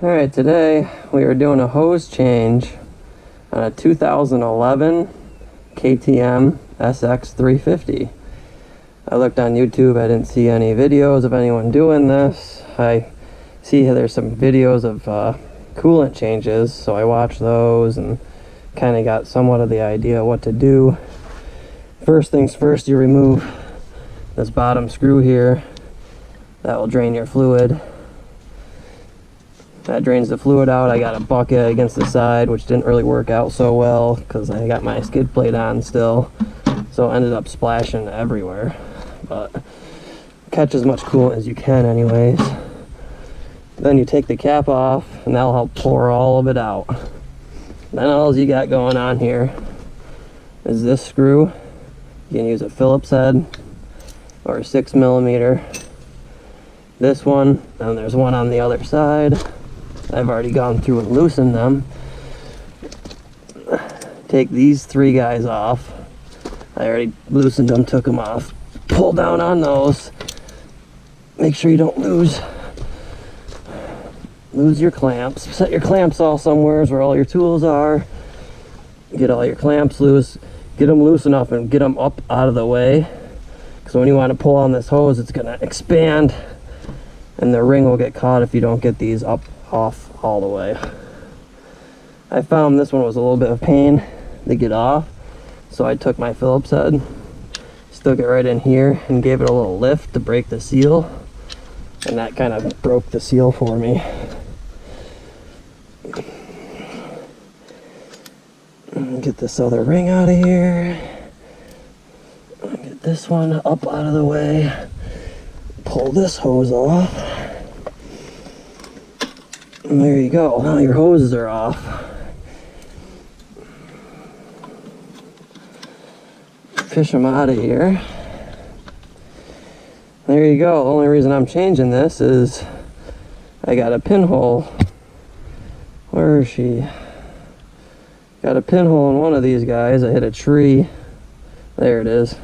Alright, today we are doing a hose change on a 2011 KTM SX350. I looked on YouTube, I didn't see any videos of anyone doing this. I see there's some videos of coolant changes, so I watched those and kind of got somewhat of the idea what to do. First things first, you remove this bottom screw here. That will drain your fluid. That drains the fluid out. I got a bucket against the side, which didn't really work out so well because I got my skid plate on still, so it ended up splashing everywhere. But catch as much coolant as you can anyways. Then you take the cap off and that'll help pour all of it out. Then all you got going on here is this screw. You can use a Phillips head or a 6mm. This one, and there's one on the other side. I've already gone through and loosened them. Take these three guys off. I already loosened them, took them off. Pull down on those. Make sure you don't lose your clamps. Set your clamps all somewhere where all your tools are. Get all your clamps loose. Get them loose enough and get them up out of the way. Because when you want to pull on this hose, it's going to expand and the ring will get caught if you don't get these up off all the way. I found this one was a little bit of pain to get off, so I took my Phillips head, stuck it right in here and gave it a little lift to break the seal, and that kind of broke the seal for me. Get this other ring out of here. Get this one up out of the way. Pull this hose off. And there you go. Now your hoses are off. Fish them out of here. There you go. The only reason I'm changing this is I got a pinhole. Where is she? Got a pinhole in one of these guys. I hit a tree. There it is.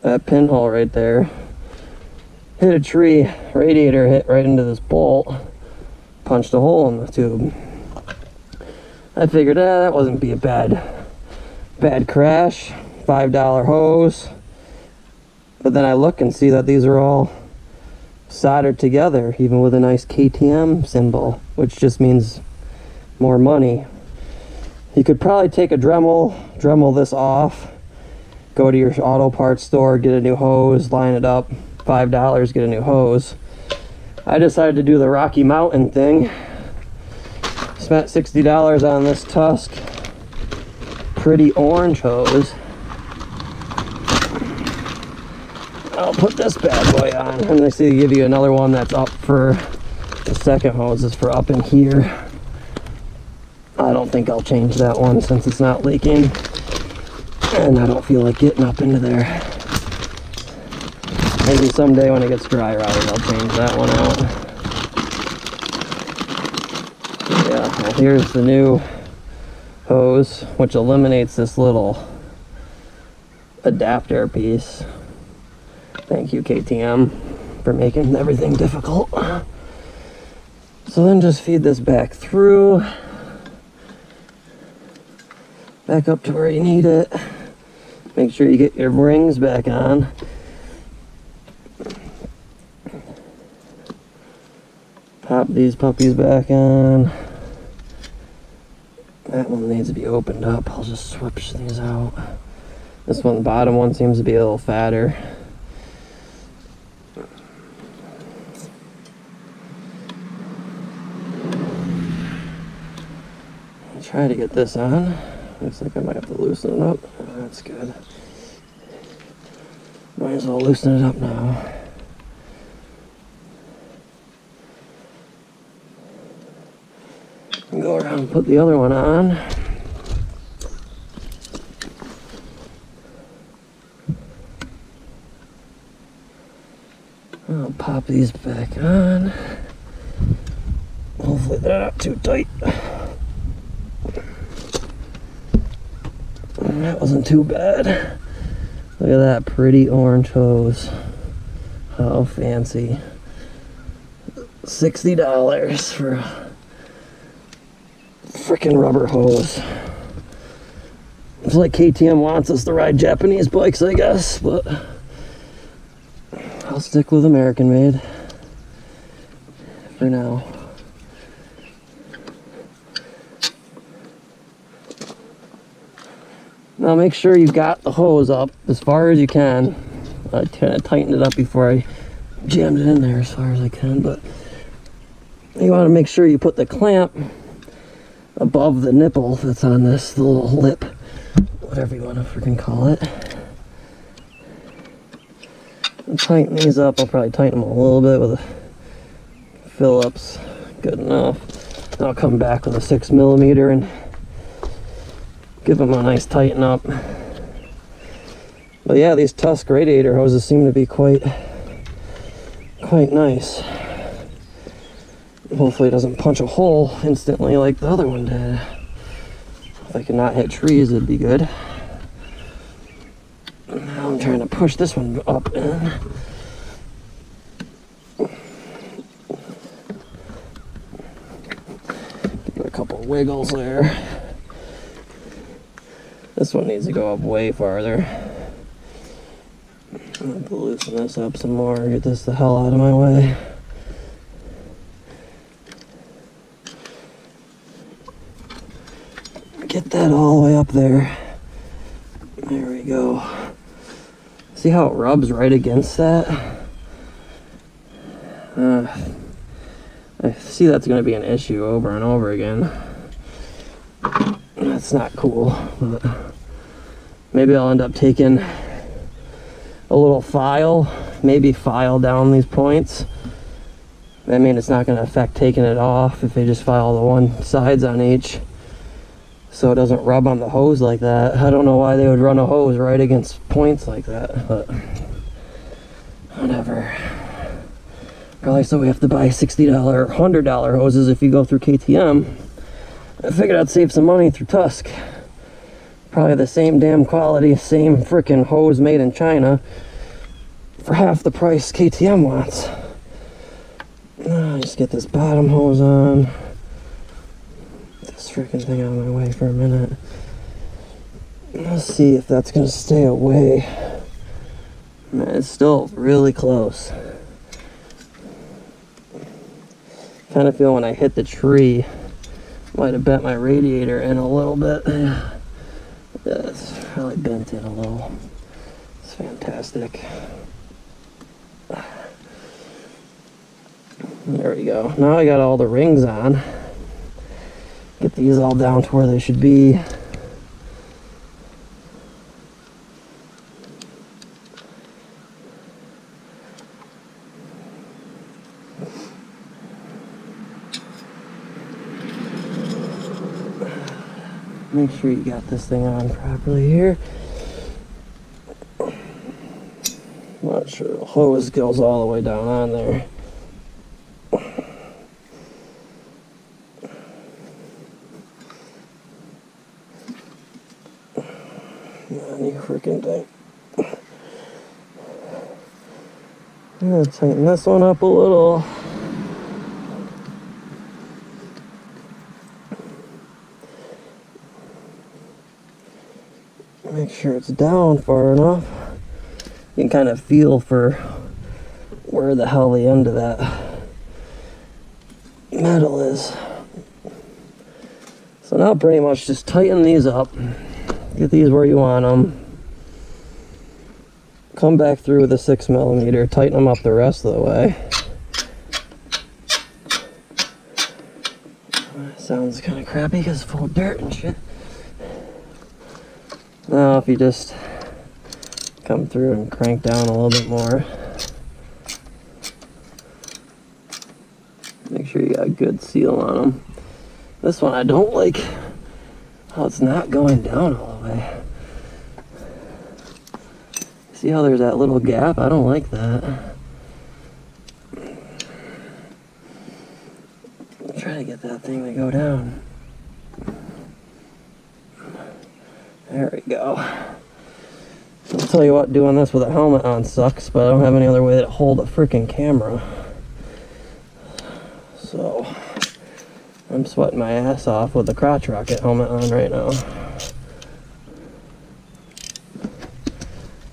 That pinhole right there. Hit a tree, radiator hit right into this bolt, punched a hole in the tube. I figured that wasn't be a bad crash, $5 hose. But then I look and see that these are all soldered together, even with a nice KTM symbol, which just means more money. You could probably take a Dremel this off, go to your auto parts store, get a new hose, line it up. $5, get a new hose. I decided to do the Rocky Mountain thing. Spent $60 on this Tusk pretty orange hose. I'll put this bad boy on, and they say give you another one that's up for the second hose is for up in here. I don't think I'll change that one since it's not leaking, and I don't feel like getting up into there. Maybe someday when it gets dry rotted, I'll change that one out. Yeah, well, here's the new hose, which eliminates this little adapter piece. Thank you, KTM, for making everything difficult. So then just feed this back through. Back up to where you need it. Make sure you get your rings back on. Pop these puppies back on. That one needs to be opened up. I'll just switch these out. This one, the bottom one, seems to be a little fatter. I'll try to get this on. Looks like I might have to loosen it up. That's good. Might as well loosen it up now. Go around and put the other one on. I'll pop these back on. Hopefully they're not too tight. That wasn't too bad. Look at that pretty orange hose. How fancy. $60 for a freaking rubber hose. It's like KTM wants us to ride Japanese bikes, I guess, but I'll stick with American made for now. Now make sure you've got the hose up as far as you can. I kind of tightened it up before I jammed it in there as far as I can, but you want to make sure you put the clamp above the nipple that's on this little lip, whatever you want to freaking call it. And tighten these up. I'll probably tighten them a little bit with a Phillips. Good enough. I'll come back with a 6mm and give them a nice tighten up. But yeah, these Tusk radiator hoses seem to be quite nice. Hopefully it doesn't punch a hole instantly like the other one did. If I could not hit trees, it'd be good. Now I'm trying to push this one up in. Give it a couple wiggles there. This one needs to go up way farther. I'm going to loosen this up some more, get this the hell out of my way. Get that all the way up there. There we go. See how it rubs right against that? I see that's going to be an issue over and over again. That's not cool. But maybe I'll end up taking a little file, maybe file down these points. I mean, it's not going to affect taking it off if they just file the one sides on each, so it doesn't rub on the hose like that. I don't know why they would run a hose right against points like that, but whatever. Probably so we have to buy $60 or $100 hoses if you go through KTM. I figured I'd save some money through Tusk. Probably the same damn quality, same freaking hose made in China for half the price KTM wants. Just get this bottom hose on. This freaking thing out of my way for a minute. Let's see if that's gonna stay away. Man, it's still really close. Kind of feel when I hit the tree, might have bent my radiator in a little bit. Yeah, it's really bent in a little. It's fantastic. There we go. Now I got all the rings on. Get these all down to where they should be. Make sure you got this thing on properly here. Not sure the hose goes all the way down on there. You freaking thing. I'm gonna tighten this one up a little. Make sure it's down far enough. You can kind of feel for where the hell the end of that metal is. So now pretty much just tighten these up. Get these where you want them. Come back through with a 6mm, tighten them up the rest of the way. Sounds kind of crappy because it's full of dirt and shit. Now if you just come through and crank down a little bit more. Make sure you got a good seal on them. This one I don't like how it's not going down all the way. See how there's that little gap? I don't like that. Try to get that thing to go down. There we go. I'll tell you what, doing this with a helmet on sucks, but I don't have any other way to hold a freaking camera. So I'm sweating my ass off with the crotch rocket helmet on right now.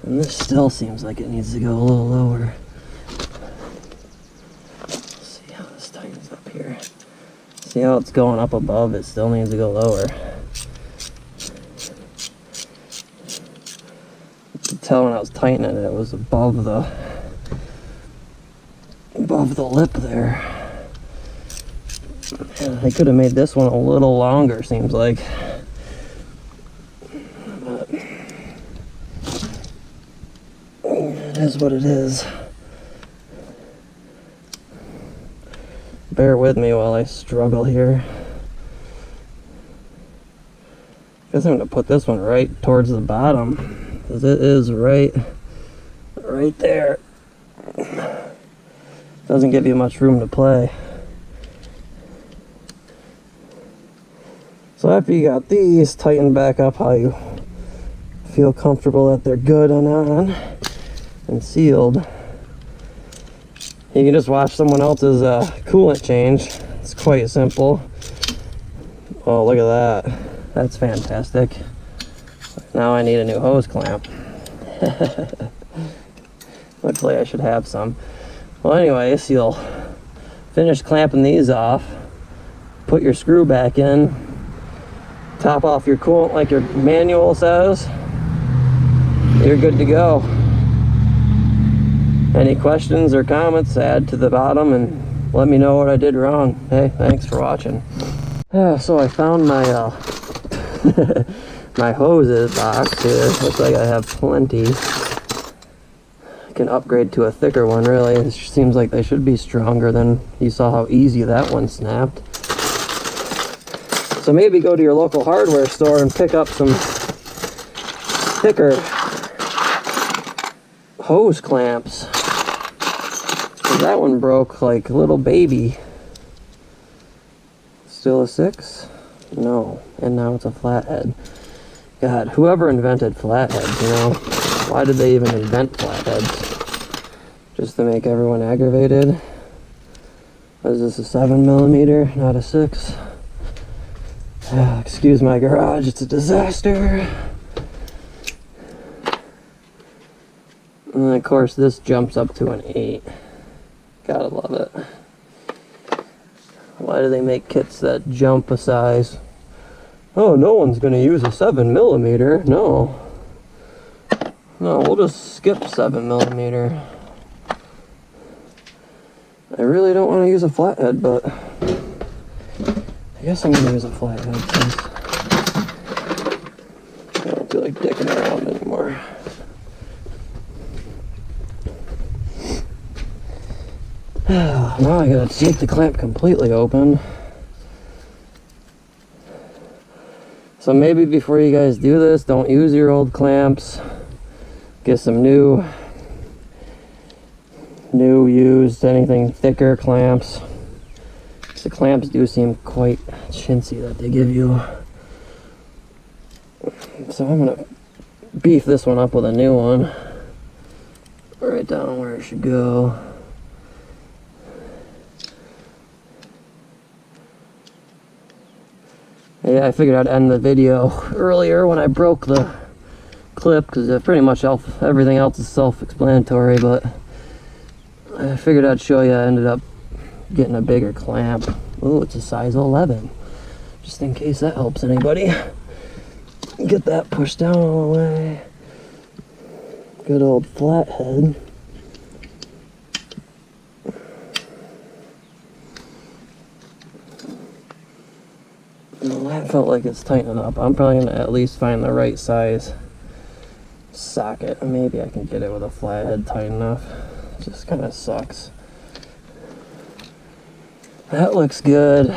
And this still seems like it needs to go a little lower. Let's see how this tightens up here. See how it's going up above? It still needs to go lower. You could tell when I was tightening it, it was above the lip there. Yeah, I could have made this one a little longer, seems like. But it is what it is. Bear with me while I struggle here. I guess I'm going to put this one right towards the bottom, because it is right there. Doesn't give you much room to play. So after you got these, tighten back up how you feel comfortable that they're good on and sealed. You can just watch someone else's coolant change. It's quite simple. Oh, look at that. That's fantastic. Now I need a new hose clamp. Luckily I should have some. Well, anyways, you'll finish clamping these off, put your screw back in, top off your coolant like your manual says. You're good to go. Any questions or comments, add to the bottom and let me know what I did wrong. Hey, thanks for watching. So I found my my hoses box here. Looks like I have plenty. I can upgrade to a thicker one, really. It seems like they should be stronger than you saw how easy that one snapped. So maybe go to your local hardware store and pick up some thicker hose clamps. That one broke like a little baby. Still a 6? No. And now it's a flathead. God, whoever invented flatheads, you know? Why did they even invent flatheads? Just to make everyone aggravated? What is this, a 7mm, not a 6? Excuse my garage, it's a disaster. And then of course this jumps up to an 8. Gotta love it. Why do they make kits that jump a size? Oh, no one's gonna use a 7mm. No, we'll just skip 7mm. I really don't want to use a flathead, but I guess I'm gonna use a flathead since I don't feel like dicking around anymore. Now I gotta take the clamp completely open. So maybe before you guys do this, don't use your old clamps. Get some new used, anything thicker clamps. The clamps do seem quite chintzy that they give you. So I'm gonna beef this one up with a new one. Right down where it should go. Yeah, I figured I'd end the video earlier when I broke the clip, because pretty much everything else is self-explanatory, but I figured I'd show you. I ended up getting a bigger clamp. Oh, it's a size 11. Just in case that helps anybody. Get that pushed down all the way. Good old flathead. Well, that felt like it's tightening up. I'm probably going to at least find the right size socket. Maybe I can get it with a flathead tight enough. It just kind of sucks. That looks good.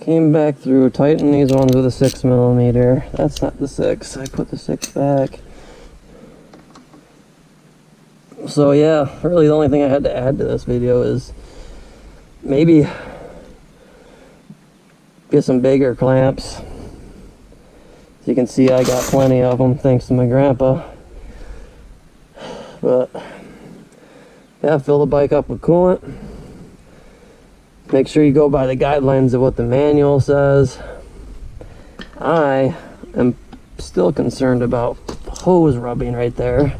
Came back through, tightened these ones with a 6mm. That's not the 6. I put the 6 back. So yeah, really the only thing I had to add to this video is maybe get some bigger clamps. As you can see, I got plenty of them thanks to my grandpa. But yeah, fill the bike up with coolant. Make sure you go by the guidelines of what the manual says. I am still concerned about hose rubbing right there.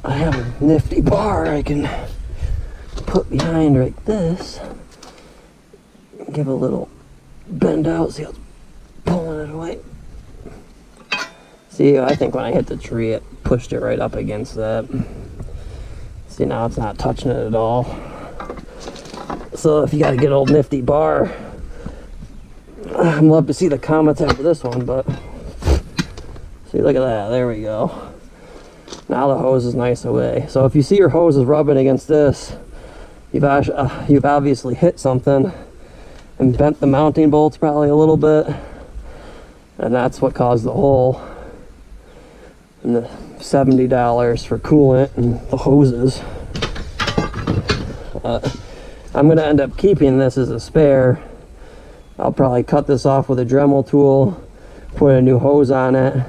I have a nifty bar I can put behind like this. Give a little bend out, see how it's pulling it away. See, I think when I hit the tree, it pushed it right up against that. See, now it's not touching it at all. So if you got a good old nifty bar, I'd love to see the comments after this one, but see, look at that, there we go. Now the hose is nice away. So if you see your hose is rubbing against this, you've obviously hit something and bent the mounting bolts probably a little bit, and that's what caused the hole. And the $70 for coolant and the hoses. I'm gonna end up keeping this as a spare. I'll probably cut this off with a Dremel tool, put a new hose on it,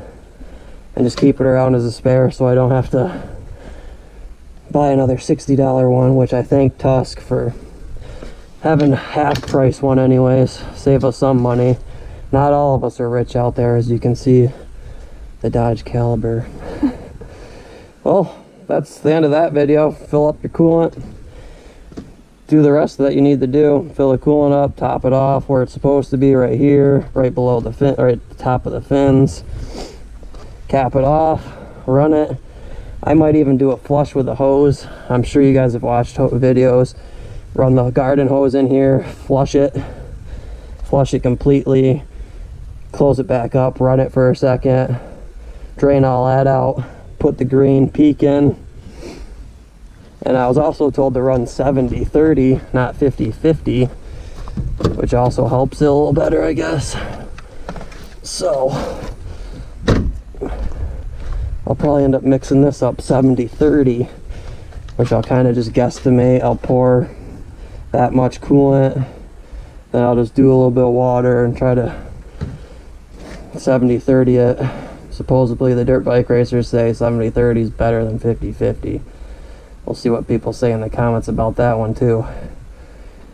and just keep it around as a spare so I don't have to buy another $60 one, which I thank Tusk for having half price one anyways. Save us some money. Not all of us are rich out there, as you can see the Dodge Caliber. Well, that's the end of that video. Fill up your coolant. Do the rest that you need to do. Fill the coolant up, top it off where it's supposed to be, right here, right below the fin, right at the top of the fins. Cap it off, run it. I might even do a flush with the hose. I'm sure you guys have watched videos. Run the garden hose in here, flush it completely, close it back up, run it for a second, drain all that out, put the green peak in. And I was also told to run 70-30, not 50-50, which also helps it a little better, I guess. So I'll probably end up mixing this up 70-30, which I'll kind of just guesstimate. I'll pour that much coolant, then I'll just do a little bit of water and try to 70-30 it. Supposedly the dirt bike racers say 70-30 is better than 50-50. We'll see what people say in the comments about that one too.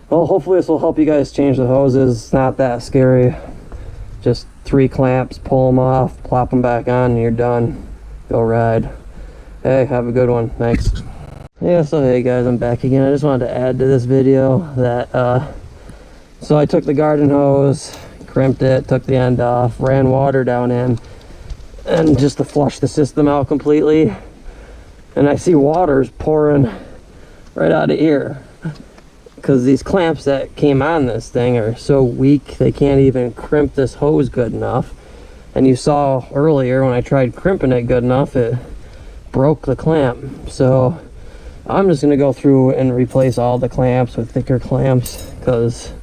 Well, hopefully this will help you guys change the hoses. It's not that scary. Just 3 clamps, pull them off, plop them back on, and you're done. Go ride. Hey, have a good one. Thanks. Yeah, so hey guys, I'm back again. I just wanted to add to this video that so I took the garden hose, crimped it, took the end off, ran water down in, and just to flush the system out completely. And I see water's pouring right out of here because these clamps that came on this thing are so weak they can't even crimp this hose good enough. And you saw earlier when I tried crimping it good enough, it broke the clamp. So I'm just gonna go through and replace all the clamps with thicker clamps because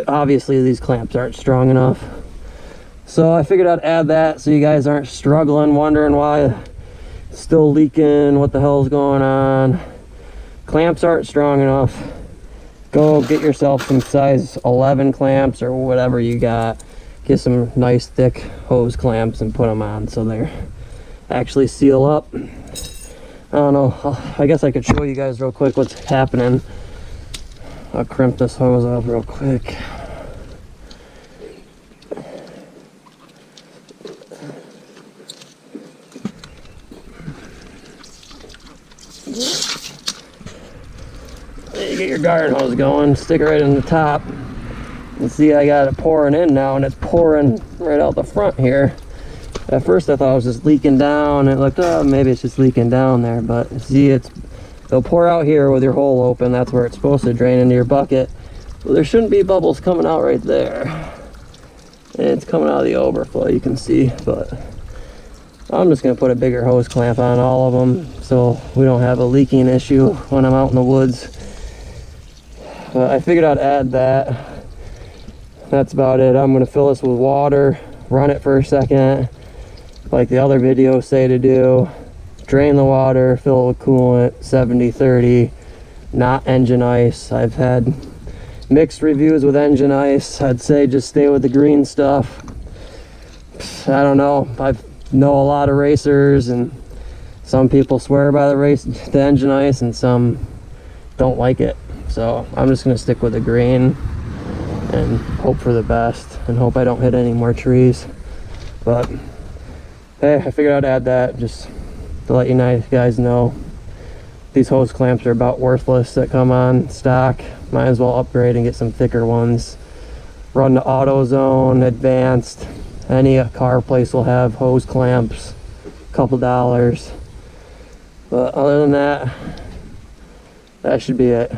obviously these clamps aren't strong enough. So I figured I'd add that so you guys aren't struggling, wondering why it's still leaking, what the hell's going on. Clamps aren't strong enough. Go get yourself some size 11 clamps or whatever you got. Get some nice thick hose clamps and put them on so they actually seal up. I don't know, I guess I could show you guys real quick what's happening. I'll crimp this hose up real quick. You get your garden hose going, stick it right in the top. And see, I got it pouring in now, and it's pouring right out the front here. At first I thought it was just leaking down. It looked, oh, maybe it's just leaking down there, but see, it'll pour out here with your hole open. That's where it's supposed to drain into your bucket. Well, there shouldn't be bubbles coming out right there. And it's coming out of the overflow, you can see, but I'm just gonna put a bigger hose clamp on all of them so we don't have a leaking issue when I'm out in the woods. But I figured I'd add that. That's about it. I'm gonna fill this with water, run it for a second, like the other videos say to do. Drain the water, fill it with coolant, 70-30, not engine ice. I've had mixed reviews with engine ice. I'd say just stay with the green stuff. I don't know. I know a lot of racers and Some people swear by the engine ice, and some don't like it. So I'm just gonna stick with the green and hope for the best, and hope I don't hit any more trees. But hey, I figured I'd add that just to let you guys know. These hose clamps are about worthless that come on stock. Might as well upgrade and get some thicker ones. Run the AutoZone, Advanced. Any car place will have hose clamps, a couple dollars. But other than that, that should be it.